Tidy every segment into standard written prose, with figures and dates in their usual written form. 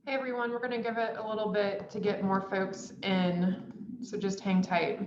Hey everyone, we're going to give it a little bit to get more folks in, so just hang tight.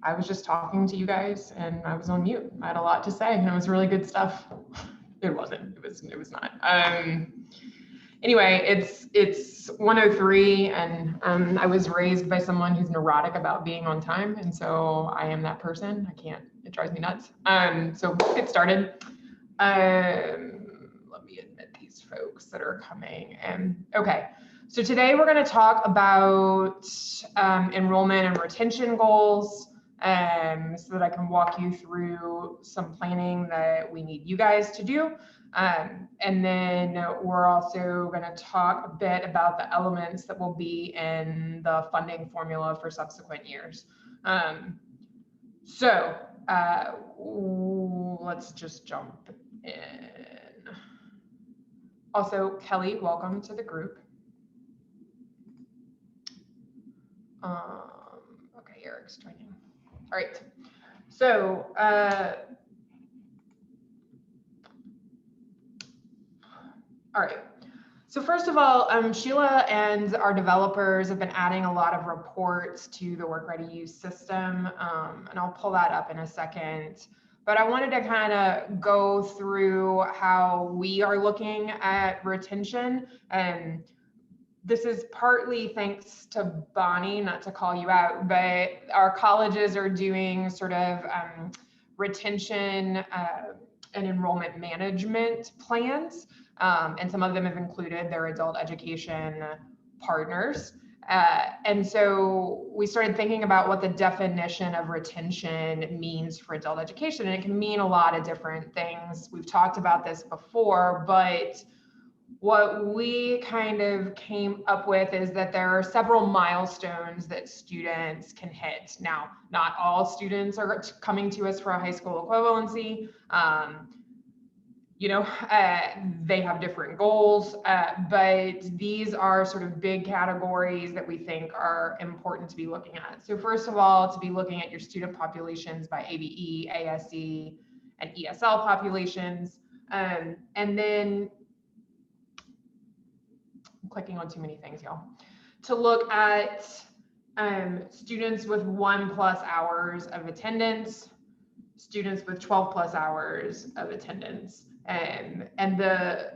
I was just talking to you guys and I was on mute. I had a lot to say and it was really good stuff. It wasn't, it was not. Anyway, it's 1:03 and I was raised by someone who's neurotic about being on time. And so I am that person. I can't, it drives me nuts. So get started. Let me admit these folks that are coming. Okay, so today we're going to talk about enrollment and retention goals, so that I can walk you through some planning that we need you guys to do. And then we're also going to talk a bit about the elements that will be in the funding formula for subsequent years. So let's just jump in. Also, Kelly, welcome to the group. Okay, Eric's joining. All right. So all right. So first of all, Sheila and our developers have been adding a lot of reports to the Work Ready Use system, and I'll pull that up in a second. But I wanted to kind of go through how we are looking at retention. And this is partly thanks to Bonnie, not to call you out, but our colleges are doing sort of retention and enrollment management plans. And some of them have included their adult education partners. And so we started thinking about what the definition of retention means for adult education. And it can mean a lot of different things. We've talked about this before, but what we kind of came up with is that there are several milestones that students can hit. Now, not all students are coming to us for a high school equivalency. They have different goals, but these are sort of big categories that we think are important to be looking at. So first of all, to be looking at your student populations by ABE, ASE, and ESL populations. And then, I'm clicking on too many things, y'all. To look at students with 1+ hours of attendance, students with 12+ hours of attendance. And the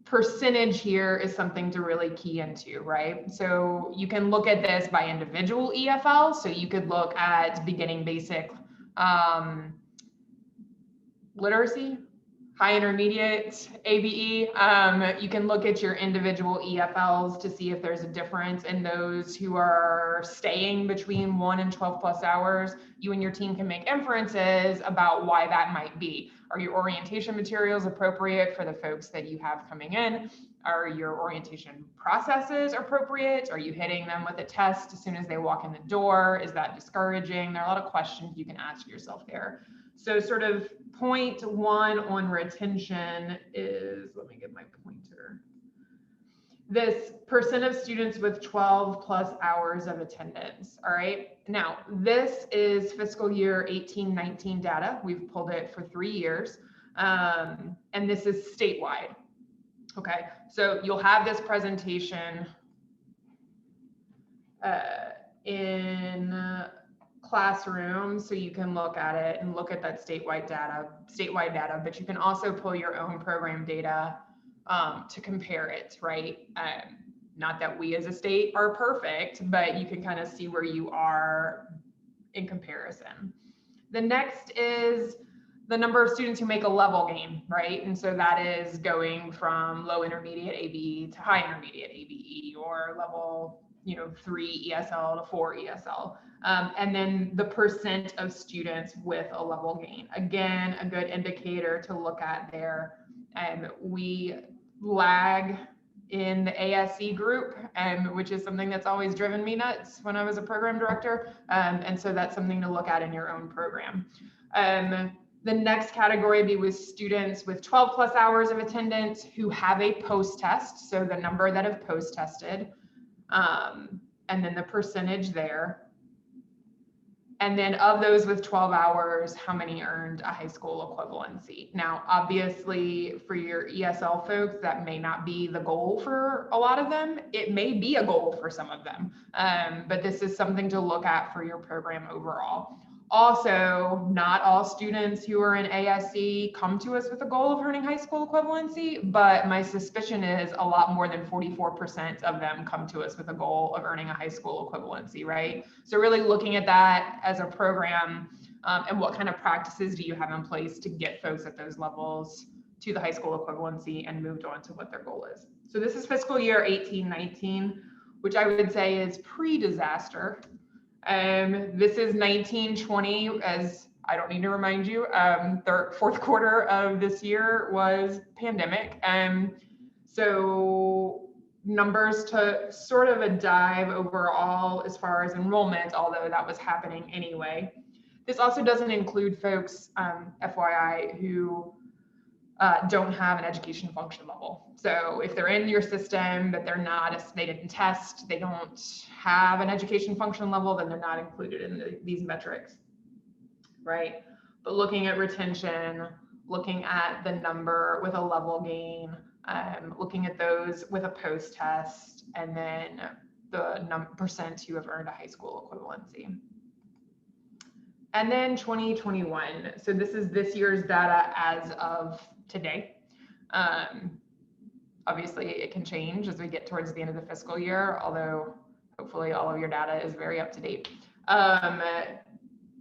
percentage here is something to really key into, right? So you can look at this by individual EFL. So you could look at beginning basic literacy, high intermediate ABE. You can look at your individual EFLs to see if there's a difference in those who are staying between 1 and 12 plus hours. You and your team can make inferences about why that might be. Are your orientation materials appropriate for the folks that you have coming in? Are your orientation processes appropriate? Are you hitting them with a test as soon as they walk in the door? Is that discouraging? There are a lot of questions you can ask yourself there. So sort of point one on retention is, let me get my pointer. This percent of students with 12 plus hours of attendance. All right. Now, this is fiscal year 18-19 data. We've pulled it for 3 years. And this is statewide. Okay. So you'll have this presentation in classroom, so you can look at it and look at that statewide data, but you can also pull your own program data to compare it, right? Not that we as a state are perfect, but you can kind of see where you are in comparison. The next is the number of students who make a level gain, right? And so that is going from low intermediate ABE to high intermediate ABE, or level 3 ESL to 4 ESL. And then the percent of students with a level gain. Again, a good indicator to look at there. We lag in the ASC group, which is something that's always driven me nuts when I was a program director. And so that's something to look at in your own program. The next category would be with students with 12 plus hours of attendance who have a post-test. So the number that have post-tested, and then the percentage there. And then of those with 12 hours, how many earned a high school equivalency? Now, obviously, for your ESL folks, that may not be the goal for a lot of them. It may be a goal for some of them, but this is something to look at for your program overall. Also, not all students who are in ASC come to us with a goal of earning high school equivalency, but my suspicion is a lot more than 44% of them come to us with a goal of earning a high school equivalency, right? So really looking at that as a program, and what kind of practices do you have in place to get folks at those levels to the high school equivalency and moved on to what their goal is. So this is fiscal year 18-19, which I would say is pre-disaster. This is 19-20, as I don't need to remind you, fourth quarter of this year was pandemic. So numbers to sort of a dive overall as far as enrollment, although that was happening anyway. This also doesn't include folks, FYI, who don't have an education function level. So if they're in your system, but they didn't test, they don't have an education function level, then they're not included in these metrics, right? But looking at retention, looking at the number with a level gain, looking at those with a post-test, and then the percent who have earned a high school equivalency. And then 2021. So this is this year's data as of today. Obviously, it can change as we get towards the end of the fiscal year, although hopefully all of your data is very up to date.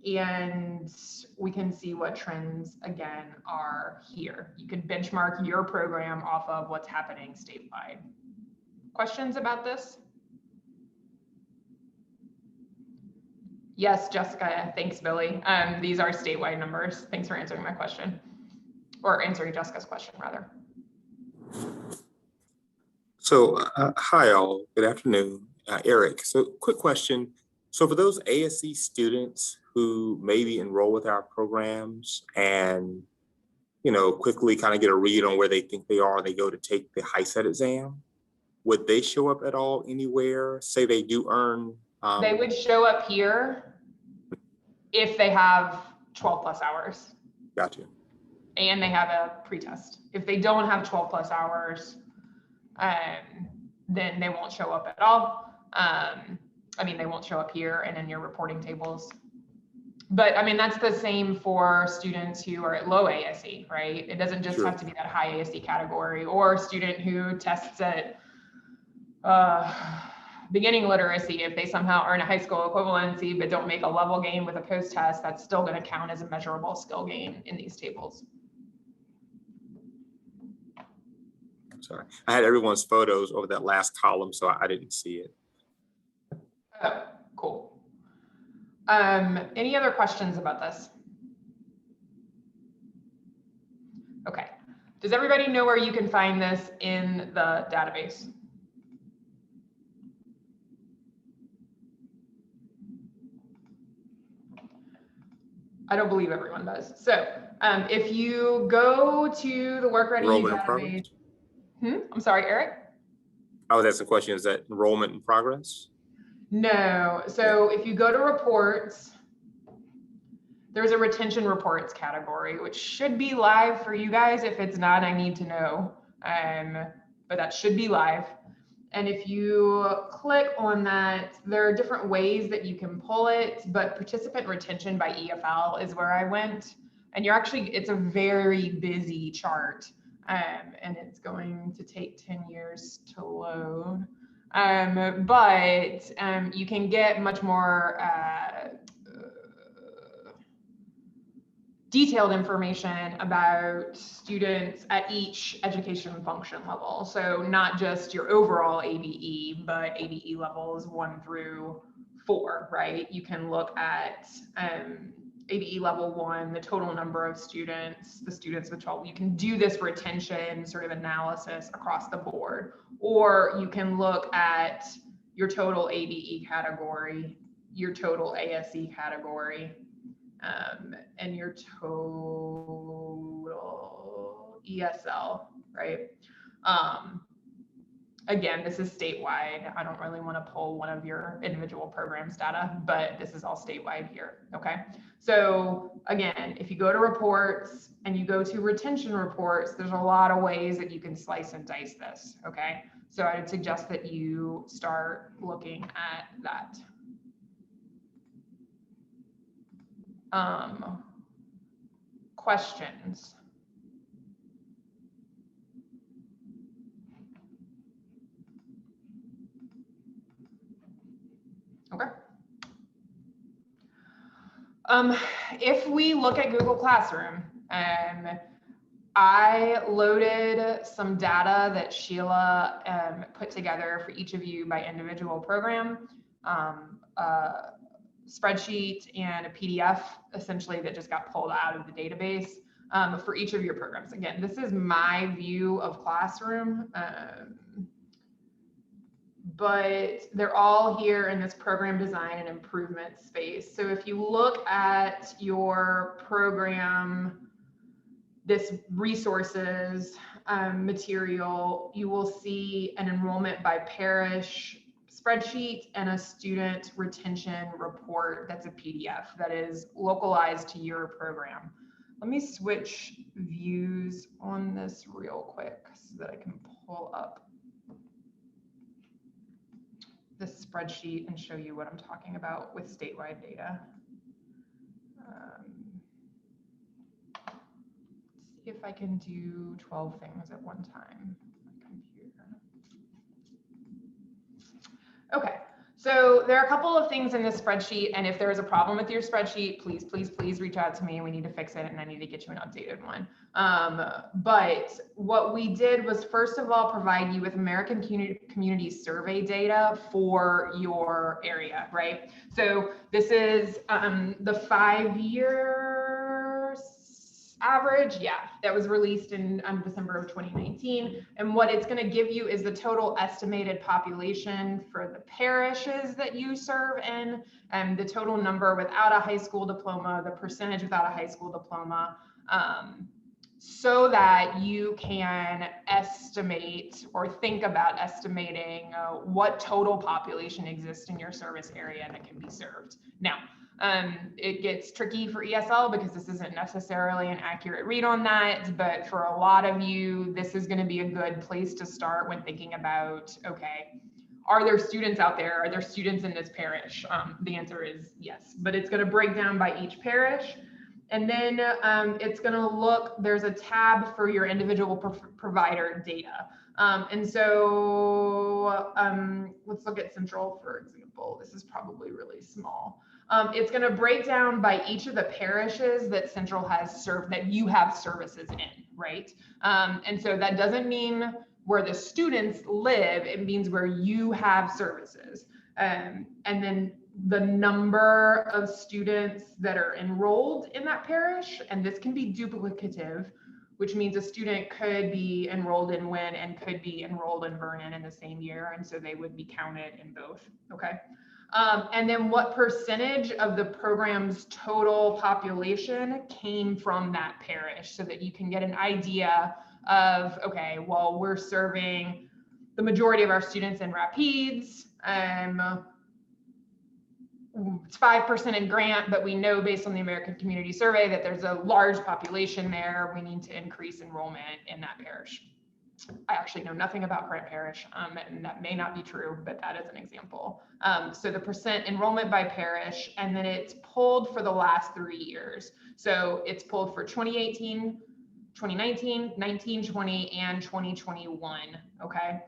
And we can see what trends, again, are here. You can benchmark your program off of what's happening statewide. Questions about this? Yes, Jessica, thanks, Billy. These are statewide numbers. Thanks for answering my question, or answering Jessica's question, rather. So, hi all, good afternoon, Eric. So quick question. So for those ASC students who maybe enroll with our programs and, quickly kind of get a read on where they think they are, they go to take the HiSET exam, would they show up at all anywhere? Say they do earn. They would show up here if they have 12 plus hours. Gotcha. And they have a pretest. If they don't have 12 plus hours, then they won't show up at all. They won't show up here and in your reporting tables. But I mean, that's the same for students who are at low ASE, right? It doesn't just Sure. have to be that high ASE category, or a student who tests at beginning literacy. If they somehow earn a high school equivalency but don't make a level gain with a post-test, that's still going to count as a measurable skill gain in these tables. Sorry, I had everyone's photos over that last column, so I didn't see it. Oh, cool. Any other questions about this? Okay. Does everybody know where you can find this in the database? I don't believe everyone does. So if you go to the Work Ready Enrollment in database, progress? I'm sorry, Eric? I was asking a question, is that enrollment in progress? No. So if you go to reports, there's a retention reports category, which should be live for you guys. If it's not, I need to know. But that should be live. And if you click on that, there are different ways that you can pull it, but participant retention by EFL is where I went. And it's a very busy chart. And it's going to take 10 years to load. But you can get much more detailed information about students at each education function level. So not just your overall ABE, but ABE levels 1 through 4, right? You can look at ABE level 1, the total number of students, the students with 12. You can do this retention sort of analysis across the board, or you can look at your total ABE category, your total ASE category, and your total ESL, right? Again, this is statewide. I don't really want to pull one of your individual programs data, but this is all statewide here, okay? So again, if you go to reports and you go to retention reports, there's a lot of ways that you can slice and dice this, okay? So I would suggest that you start looking at that. Questions? Okay. If we look at Google Classroom, I loaded some data that Sheila put together for each of you by individual program, spreadsheet and a PDF essentially that just got pulled out of the database for each of your programs. Again, this is my view of Classroom, but they're all here in this program design and improvement space. So if you look at your program, this resources material, you will see an enrollment by parish spreadsheet and a student retention report that's a PDF that is localized to your program. Let me switch views on this real quick so that I can pull up this spreadsheet and show you what I'm talking about with statewide data. Let's see if I can do 12 things at one time. My computer. Okay, so there are a couple of things in this spreadsheet, and if there is a problem with your spreadsheet, please, please, please reach out to me. We need to fix it, and I need to get you an updated one. But what we did was, first of all, provide you with American Community Survey data for your area, right? So this is the 5-year average, that was released in December of 2019. And what it's going to give you is the total estimated population for the parishes that you serve in, and the total number without a high school diploma, the percentage without a high school diploma, so that you can estimate or think about estimating what total population exists in your service area that can be served. Now, it gets tricky for ESL because this isn't necessarily an accurate read on that, but for a lot of you, this is going to be a good place to start when thinking about, okay, are there students out there? Are there students in this parish? The answer is yes, but it's going to break down by each parish. And then it's going to look, there's a tab for your individual provider data. And so let's look at Central, for example. This is probably really small. It's going to break down by each of the parishes that Central has served, that you have services in, right? And so that doesn't mean where the students live, it means where you have services. And then the number of students that are enrolled in that parish, and this can be duplicative, which means a student could be enrolled in Wynn and could be enrolled in Vernon in the same year, and so they would be counted in both, okay? And then what percentage of the program's total population came from that parish, so that you can get an idea of, okay, well, we're serving the majority of our students in Rapides, it's 5% in Grant, but we know based on the American Community Survey that there's a large population there. We need to increase enrollment in that parish. I actually know nothing about Grant Parish, and that may not be true, but that is an example. So the percent enrollment by parish, and then it's pulled for the last 3 years. So it's pulled for 2018, 2019, 19, 20, and 2021, okay?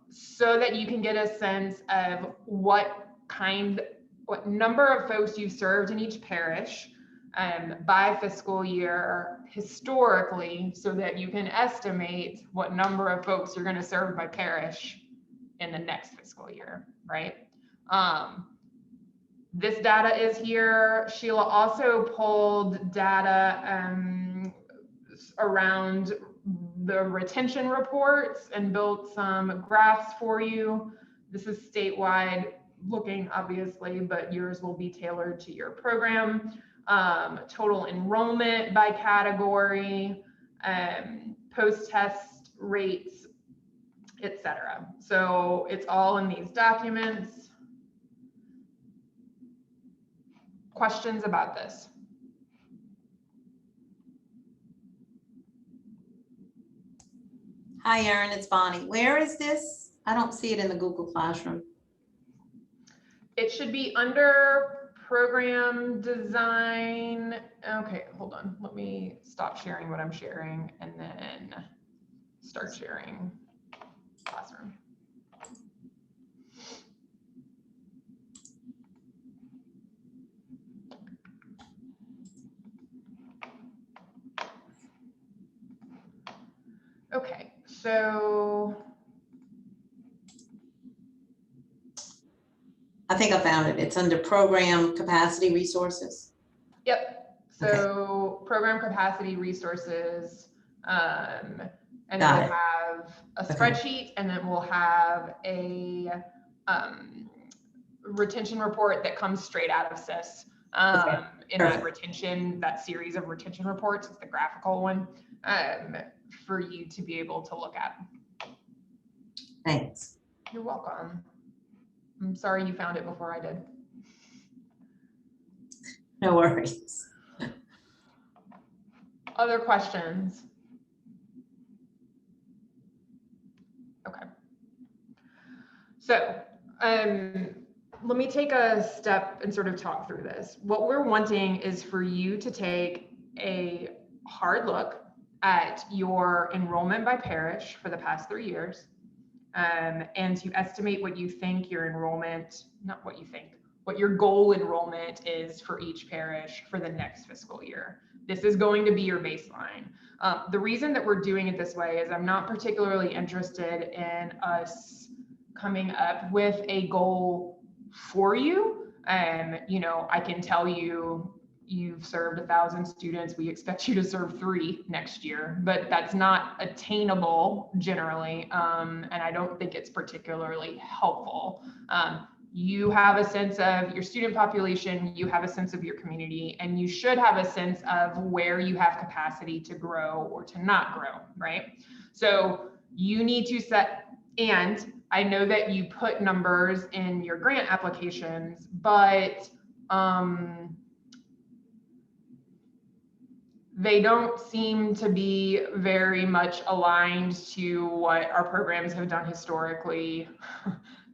So that you can get a sense of what number of folks you've served in each parish by fiscal year historically, so that you can estimate what number of folks you're going to serve by parish in the next fiscal year, right? This data is here. Sheila also pulled data around the retention reports and built some graphs for you. This is statewide looking, obviously, but yours will be tailored to your program. Total enrollment by category, post-test rates, etc. So it's all in these documents. Questions about this? Hi, Erin, it's Bonnie. Where is this? I don't see it in the Google Classroom. It should be under program design. Okay, hold on. Let me stop sharing what I'm sharing and then start sharing Classroom. Okay, so I think I found it. It's under Program Capacity Resources. yep. So Okay. Program capacity resources, and then Got we'll it. have a Okay. spreadsheet, and then we'll have a retention report that comes straight out of SIS. In that Perfect. retention, that series of retention reports, it's the graphical one, for you to be able to look at. Thanks. You're welcome. I'm sorry you found it before I did. No worries. Other questions? Okay. So let me take a step and sort of talk through this. What we're wanting is for you to take a hard look at your enrollment by parish for the past 3 years, and to estimate what you think your enrollment, not what you think, what your goal enrollment is for each parish for the next fiscal year. This is going to be your baseline. The reason that we're doing it this way is I'm not particularly interested in us coming up with a goal for you. You know, I can tell you, you've served 1,000 students, we expect you to serve 3 next year, but that's not attainable generally. And I don't think it's particularly helpful. You have a sense of your student population, you have a sense of your community, and you should have a sense of where you have capacity to grow or to not grow, right? So you need to set, and I know that you put numbers in your grant applications, but they don't seem to be very much aligned to what our programs have done historically.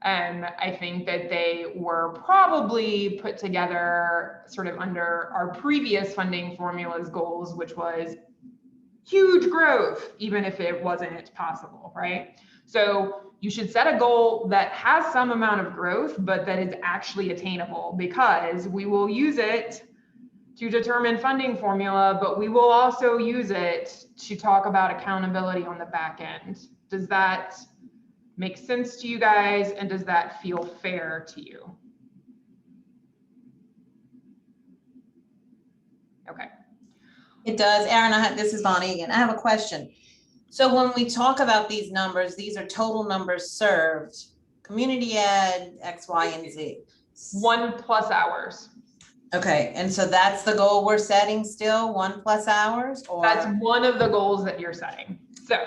And I think that they were probably put together sort of under our previous funding formulas goals, which was huge growth, even if it wasn't possible, right? So you should set a goal that has some amount of growth, but that is actually attainable, because we will use it to determine funding formula, but we will also use it to talk about accountability on the back end. Does that make sense to you guys? And does that feel fair to you? Okay. It does. Aaron, this is Bonnie again. I have a question. So when we talk about these numbers, these are total numbers served, community ed, X, Y, and Z. 1+ hours. Okay, and so that's the goal we're setting still, 1+ hours, or? That's one of the goals that you're setting. So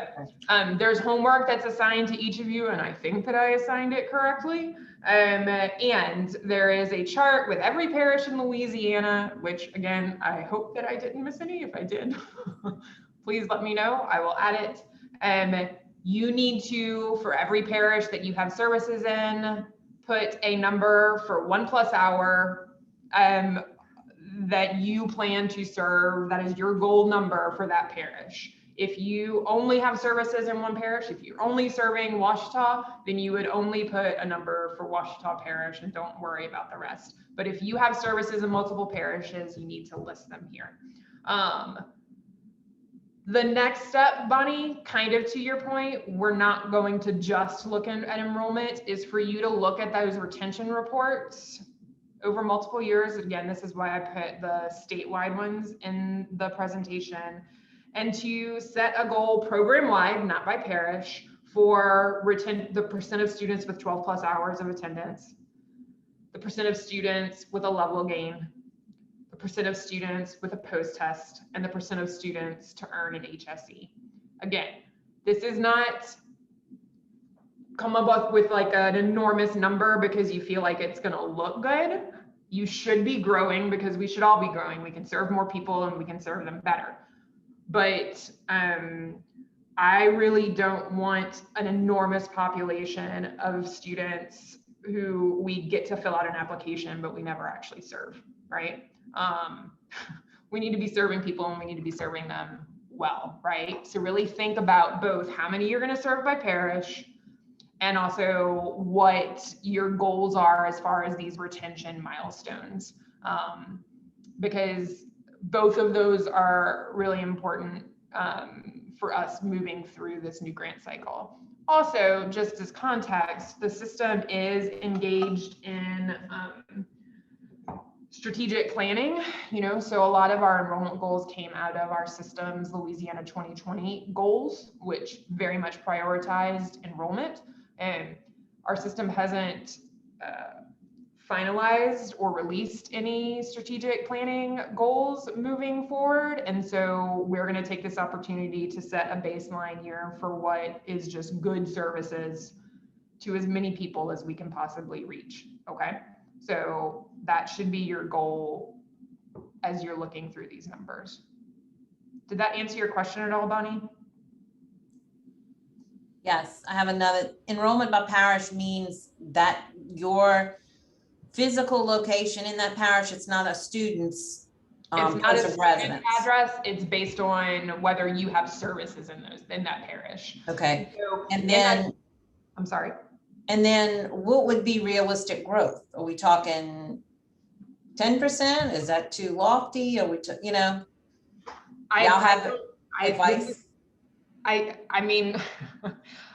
there's homework that's assigned to each of you, and I think that I assigned it correctly. And there is a chart with every parish in Louisiana, which again, I hope that I didn't miss any. If I did, please let me know. I will add it. You need to, for every parish that you have services in, put a number for 1+ hour that you plan to serve. That is your goal number for that parish. If you only have services in one parish, if you're only serving Washita, then you would only put a number for Washita Parish and don't worry about the rest. But if you have services in multiple parishes, you need to list them here. The next step, Bonnie, kind of to your point, we're not going to just look at enrollment, is for you to look at those retention reports over multiple years. Again, this is why I put the statewide ones in the presentation, and to set a goal program-wide, not by parish, for the percent of students with 12+ hours of attendance, the percent of students with a level gain, the percent of students with a post-test, and the percent of students to earn an HSE. Again, this is not come up with like an enormous number because you feel like it's going to look good. You should be growing, because we should all be growing. We can serve more people and we can serve them better. But I really don't want an enormous population of students who we get to fill out an application, but we never actually serve, right? We need to be serving people, and we need to be serving them well, right? So really think about both how many you're going to serve by parish, and also what your goals are as far as these retention milestones, because both of those are really important for us moving through this new grant cycle. Also, just as context, the system is engaged in strategic planning, so a lot of our enrollment goals came out of our system's Louisiana 2020 goals, which very much prioritized enrollment. And our system hasn't finalized or released any strategic planning goals moving forward. And so we're going to take this opportunity to set a baseline year for what is just good services to as many people as we can possibly reach. Okay. So that should be your goal as you're looking through these numbers. Did that answer your question at all, Bonnie? Yes, I have another. Enrollment by parish means that your physical location in that parish, it's not a student's it's not place a of student residence. address. It's based on whether you have services in that parish. Okay. So, And then I'm sorry. And then what would be realistic growth? Are we talking 10%? Is that too lofty? Are we, y'all have advice? I mean,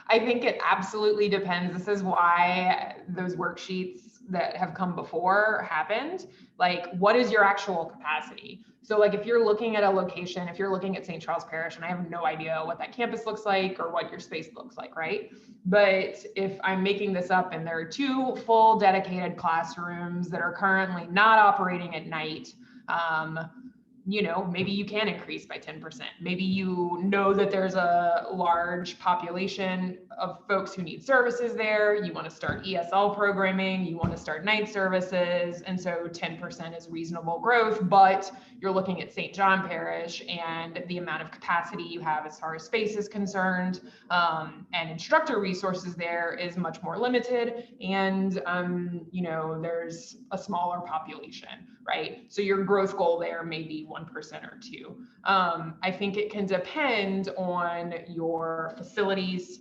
I think it absolutely depends. This is why those worksheets that have come before happened. Like, what is your actual capacity? So like, if you're looking at a location, if you're looking at St. Charles Parish, and I have no idea what that campus looks like or what your space looks like, right? But if I'm making this up and there are 2 full dedicated classrooms that are currently not operating at night, you know, maybe you can increase by 10%. Maybe you know that there's a large population of folks who need services there. You want to start ESL programming, you want to start night services. And so 10% is reasonable growth, but you're looking at St. John Parish and the amount of capacity you have as far as space is concerned, and instructor resources there is much more limited. And, you know, there's a smaller population, right? So your growth goal there may be 1% or 2%. I think it can depend on your facilities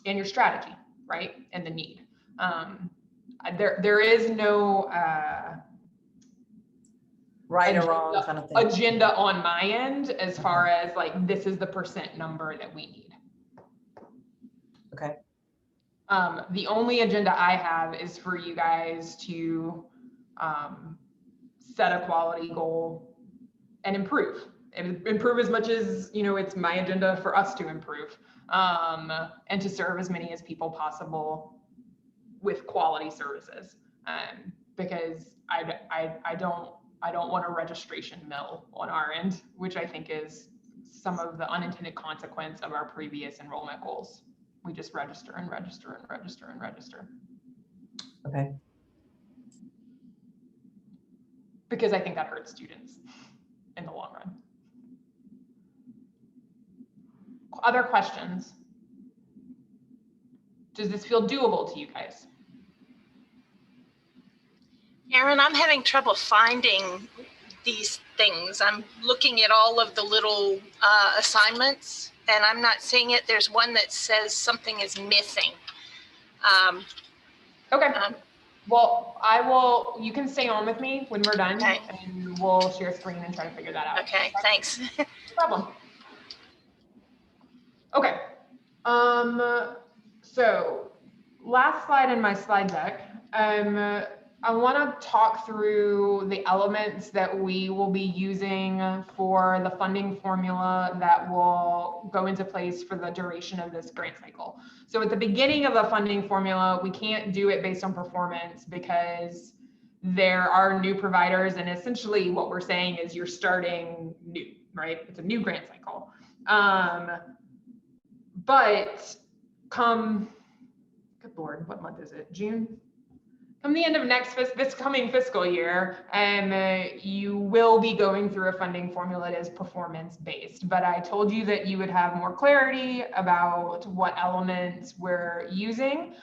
and your strategy, right? And the need. There is no right or wrong kind of thing. Agenda on my end as far as like, this is the % number that we need. Okay. The only agenda I have is for you guys to set a quality goal and improve as much as, you know, it's my agenda for us to improve, and to serve as many as people possible with quality services, because I don't want a registration mill on our end, which I think is some of the unintended consequence of our previous enrollment goals. We just register and register and register and register. Okay. Because I think that hurts students in the long run. Other questions? Does this feel doable to you guys? Erin, I'm having trouble finding these things. I'm looking at all of the little assignments and I'm not seeing it. There's one that says something is missing. Okay. Well, you can stay on with me when we're done, okay, and we'll share screen and try to figure that out. Okay, thanks. No problem. Okay. So last slide in my slide deck, I want to talk through the elements that we will be using for the funding formula that will go into place for the duration of this grant cycle. So at the beginning of the funding formula, we can't do it based on performance because there are new providers, and essentially what we're saying is you're starting new, right? It's a new grant cycle. But come, good Lord, what month is it? June? Come the end of this coming fiscal year, you will be going through a funding formula that is performance-based. But I told you that you would have more clarity about what elements we're using.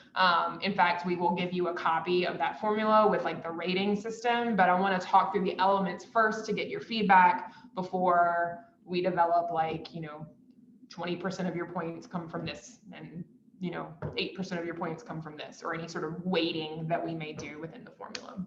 In fact, we will give you a copy of that formula with like the rating system, but I want to talk through the elements first to get your feedback before we develop, like, you know, 20% of your points come from this, and 8% of your points come from this, or any sort of weighting that we may do within the formula.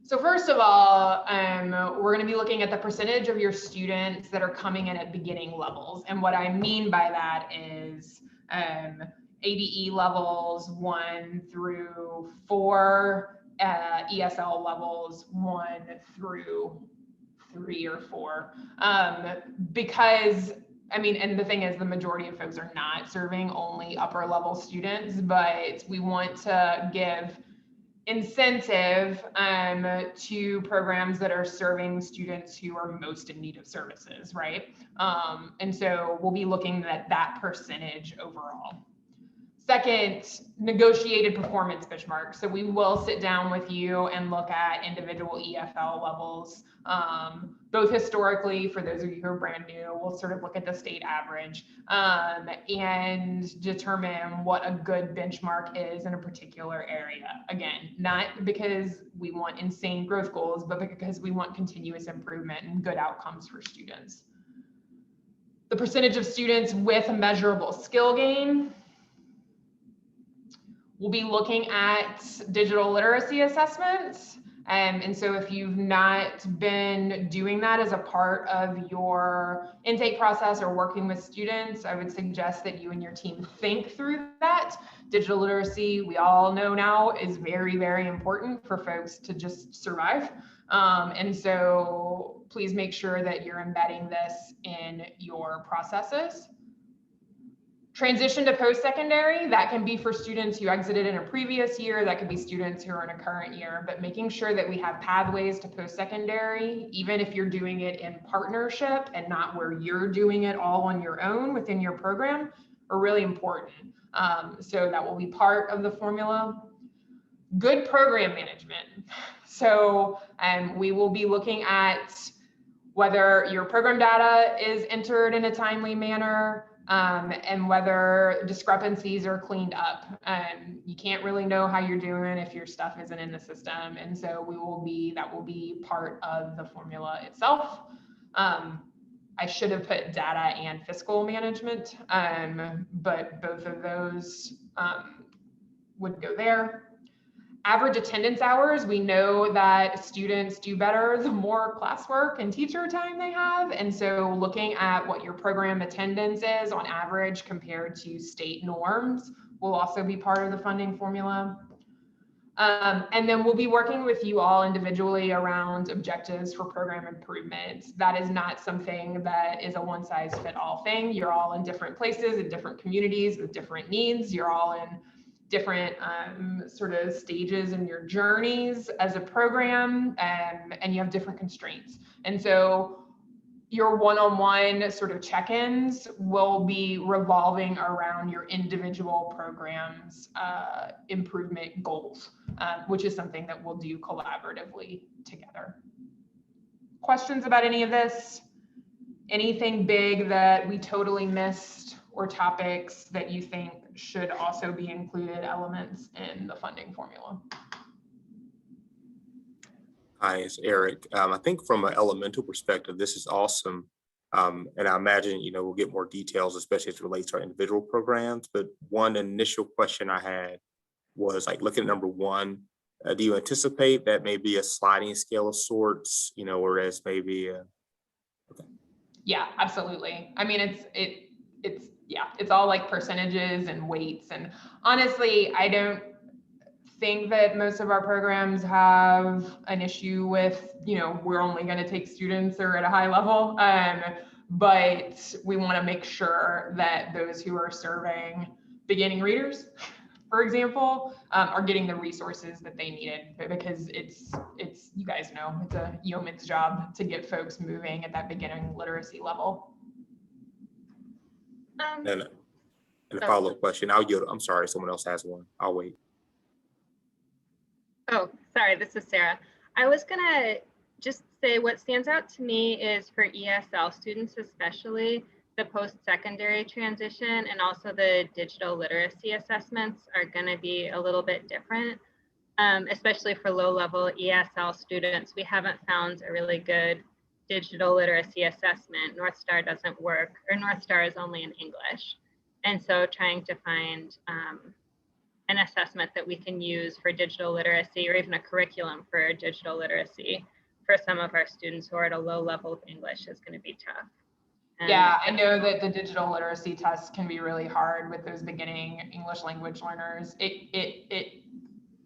So first of all, we're going to be looking at the percentage of your students that are coming in at beginning levels. And what I mean by that is ABE levels 1 through 4, ESL levels 1 through 3 or 4, because I mean, and the thing is, the majority of folks are not serving only upper level students, but we want to give incentive to programs that are serving students who are most in need of services, right? And so we'll be looking at that percentage overall. Second, negotiated performance benchmarks. So we will sit down with you and look at individual EFL levels, both historically, for those of you who are brand new, we'll sort of look at the state average and determine what a good benchmark is in a particular area. Again, not because we want insane growth goals, but because we want continuous improvement and good outcomes for students. The percentage of students with a measurable skill gain. We'll be looking at digital literacy assessments. And so if you've not been doing that as a part of your intake process or working with students, I would suggest that you and your team think through that. Digital literacy, we all know now, is very, very important for folks to just survive. And so please make sure that you're embedding this in your processes. Transition to post-secondary, that can be for students who exited in a previous year, that could be students who are in a current year, but making sure that we have pathways to post-secondary, even if you're doing it in partnership and not where you're doing it all on your own within your program, are really important. So that will be part of the formula. Good program management. So we will be looking at whether your program data is entered in a timely manner, and whether discrepancies are cleaned up. You can't really know how you're doing if your stuff isn't in the system. And so that will be part of the formula itself. I should have put data and fiscal management, but both of those would go there. Average attendance hours, we know that students do better the more classwork and teacher time they have. And so looking at what your program attendance is on average compared to state norms will also be part of the funding formula. And then we'll be working with you all individually around objectives for program improvement. That is not something that is a one-size-fits-all thing. You're all in different places, in different communities with different needs. You're all in different sort of stages in your journeys as a program, and you have different constraints. And so your one-on-one sort of check-ins will be revolving around your individual programs' improvement goals, which is something that we'll do collaboratively together. Questions about any of this? Anything big that we totally missed, or topics that you think should also be included elements in the funding formula? Hi, it's Eric. I think from an elemental perspective, this is awesome. And I imagine, we'll get more details, especially as it relates to our individual programs. But one initial question I had was like, looking at number one, do you anticipate that may be a sliding scale of sorts, whereas maybe, okay. Yeah, absolutely. I mean, it's all like percentages and weights. And honestly, I don't think that most of our programs have an issue with, we're only going to take students who are at a high level. But we want to make sure that those who are serving beginning readers, for example, are getting the resources that they needed, because it's you guys know, it's a yeoman's job to get folks moving at that beginning literacy level. And a follow-up question. I'm sorry, someone else has one. I'll wait. Oh, sorry, this is Sarah. I was gonna just say what stands out to me is for ESL students, especially the post-secondary transition and also the digital literacy assessments are gonna be a little bit different, especially for low-level ESL students. We haven't found a really good digital literacy assessment. North Star doesn't work, or North Star is only in English. And so trying to find an assessment that we can use for digital literacy, or even a curriculum for digital literacy for some of our students who are at a low level of English is going to be tough. Yeah, I know that the digital literacy tests can be really hard with those beginning English language learners. It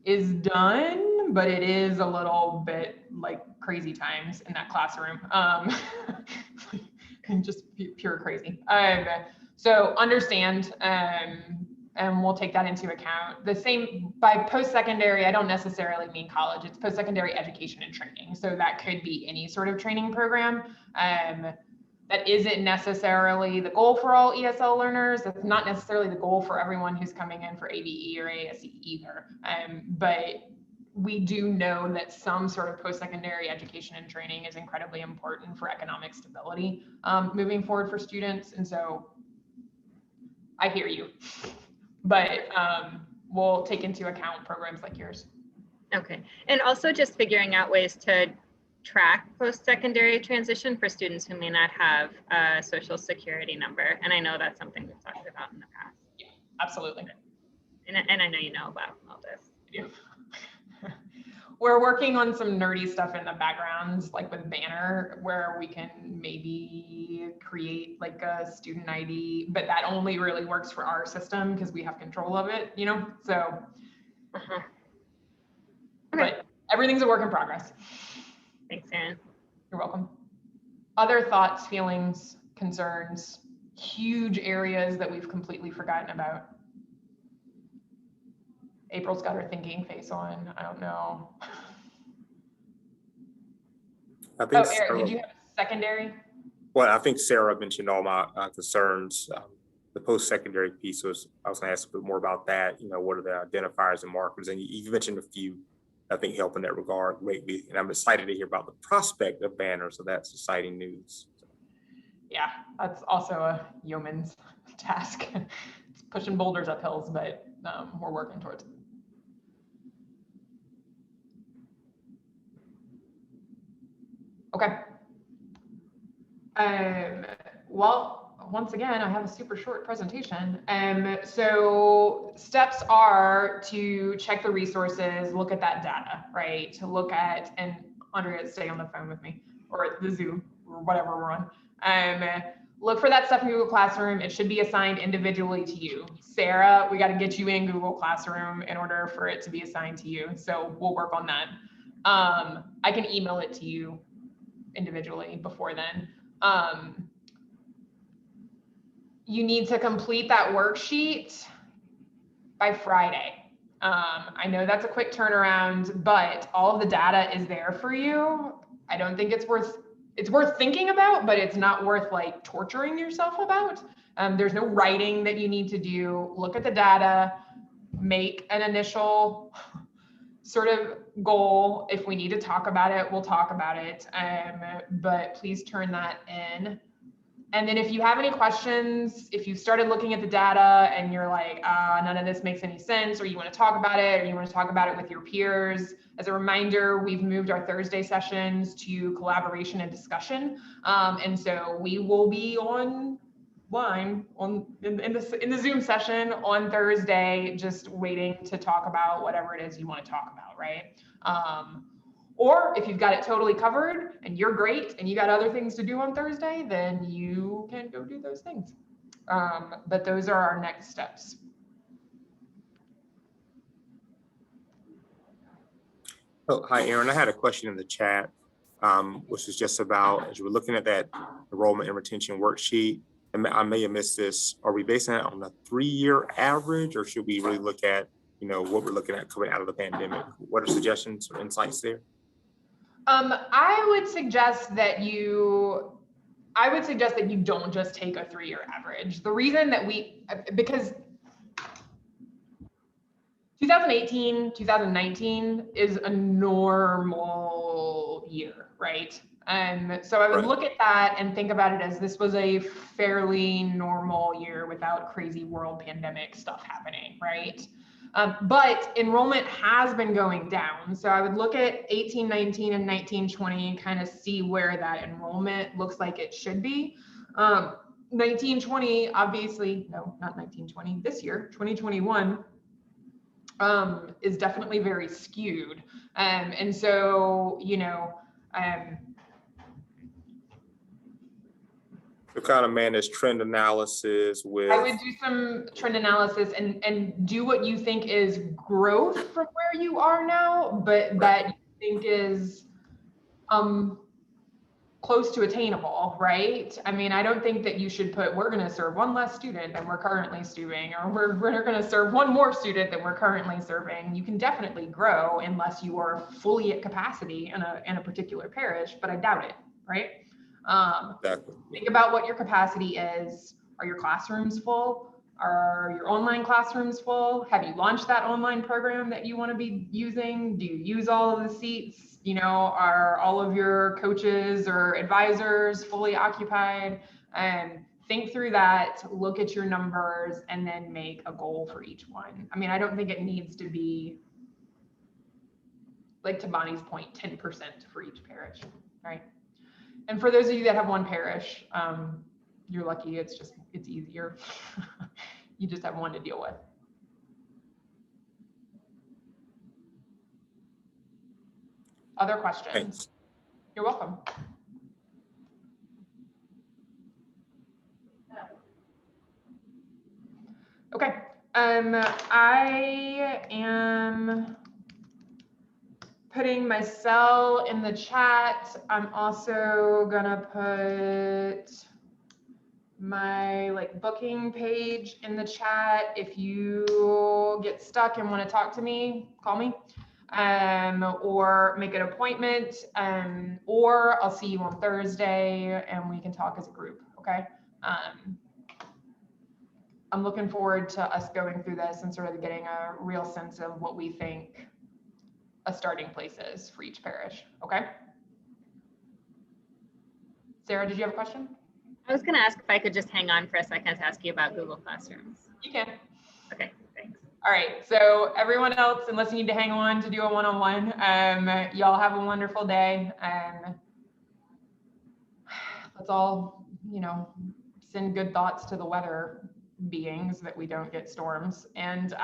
is done, but it is a little bit like crazy times in that classroom. And just pure crazy. So understand, and we'll take that into account. The same by post-secondary, I don't necessarily mean college, it's post-secondary education and training. So that could be any sort of training program. That isn't necessarily the goal for all ESL learners. That's not necessarily the goal for everyone who's coming in for ABE or ASE either. But we do know that some sort of post-secondary education and training is incredibly important for economic stability moving forward for students. And so I hear you, but we'll take into account programs like yours. Okay, and also just figuring out ways to track post-secondary transition for students who may not have a social security number. And I know that's something we've talked about in the past. Yeah, absolutely. And I know you know about all this. Yeah. We're working on some nerdy stuff in the background, like with Banner, where we can maybe create like a student ID, but that only really works for our system because we have control of it, so. Okay. But everything's a work in progress. Thanks, Erin. You're welcome. Other thoughts, feelings, concerns, huge areas that we've completely forgotten about. April's got her thinking face on. I don't know. I think Oh, Eric, Sarah, did you have a secondary? well, I think Sarah mentioned all my concerns. The post-secondary piece was, I was gonna ask a bit more about that. You know, what are the identifiers and markers? And you mentioned a few, I think, help in that regard greatly. And I'm excited to hear about the prospect of banners. So that's exciting news. Yeah, that's also a yeoman's task. It's pushing boulders up hills, but we're working towards it. Okay. Well, once again, I have a super short presentation. So steps are to check the resources, look at that data, right? To look at, and Andrea, stay on the phone with me, or the Zoom, or whatever we're on. Look for that stuff in Google Classroom. It should be assigned individually to you. Sarah, we got to get you in Google Classroom in order for it to be assigned to you. So we'll work on that. I can email it to you individually before then. You need to complete that worksheet by Friday. I know that's a quick turnaround, but all of the data is there for you. I don't think it's worth thinking about, but it's not worth like torturing yourself about. There's no writing that you need to do. Look at the data, make an initial sort of goal. If we need to talk about it, we'll talk about it. But please turn that in. And then if you have any questions, if you've started looking at the data and you're like, none of this makes any sense, or you want to talk about it, or you want to talk about it with your peers, as a reminder, we've moved our Thursday sessions to collaboration and discussion. And so we will be online in the Zoom session on Thursday, just waiting to talk about whatever it is you want to talk about, right? Or if you've got it totally covered and you're great and you got other things to do on Thursday, then you can go do those things. But those are our next steps. Oh, hi, Aaron. I had a question in the chat, which is just about, as we're looking at that enrollment and retention worksheet, and I may have missed this, are we basing it on a 3-year average, or should we really look at, you know, what we're looking at coming out of the pandemic? What are suggestions or insights there? I would suggest that you don't just take a 3-year average. The reason that because 2018, 2019 is a normal year, right? So I would look at that and think about it as this was a fairly normal year without crazy world pandemic stuff happening, right? But enrollment has been going down. So I would look at 18, 19, and 19, 20 and kind of see where that enrollment looks like it should be. 19, 20, obviously, no, not 19, 20, this year, 2021, is definitely very skewed. And so, you know, to kind of manage trend analysis with. I would do some trend analysis and do what you think is growth from where you are now, but that you think is close to attainable, right? I mean, I don't think that you should put, we're going to serve one less student than we're currently serving, or we're going to serve one more student than we're currently serving. You can definitely grow unless you are fully at capacity in a particular parish, but I doubt it, right? Exactly. Think about what your capacity is. Are your classrooms full? Are your online classrooms full? Have you launched that online program that you want to be using? Do you use all of the seats? You know, are all of your coaches or advisors fully occupied? And think through that, look at your numbers, and then make a goal for each one. I mean, I don't think it needs to be, like to Bonnie's point, 10% for each parish, right? And for those of you that have one parish, you're lucky. It's easier. You just have one to deal with. Other questions? Thanks. You're welcome. Okay. I am putting my cell in the chat. I'm also gonna put my like booking page in the chat. If you get stuck and want to talk to me, call me, or make an appointment, or I'll see you on Thursday and we can talk as a group. Okay. I'm looking forward to us going through this and sort of getting a real sense of what we think a starting place is for each parish. Okay. Sarah, did you have a question? I was going to ask if I could just hang on for a second to ask you about Google Classrooms. You can. Okay, thanks. All right, so everyone else, unless you need to hang on to do a one-on-one, y'all have a wonderful day. Let's all, send good thoughts to the weather beings that we don't get storms. And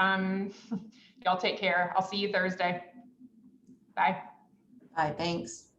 y'all take care. I'll see you Thursday. Bye. Bye, thanks.